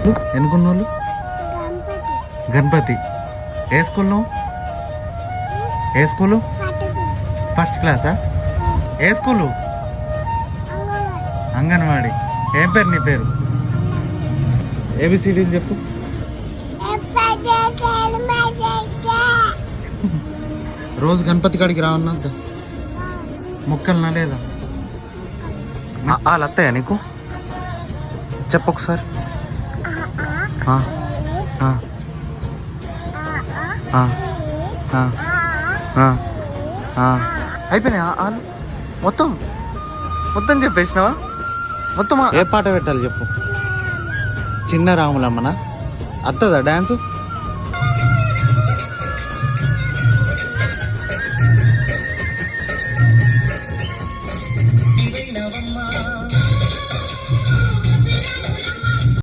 ఎన్నుకున్నోళ్ళు గణపతి. ఏ school నువ్వు? ఏ school? First క్లాసా? ఏ school? Anganwadi. ఏం పేరు నీ పేరు? ఏబిసిడీలు చెప్పు. రోజు గణపతి కాడికి రావన్నద్దా? మొక్కలునా లేదా? వాళ్ళు వస్తాయా నీకు? చెప్పు ఒకసారి. అయిపోయినాయి వాళ్ళు మొత్తం మొత్తం చెప్పేసినావా? మొత్తం ఏ పాట పెట్టాలి చెప్పు. చిన్న రాములమ్మనా? వస్తుందా డ్యాన్సు?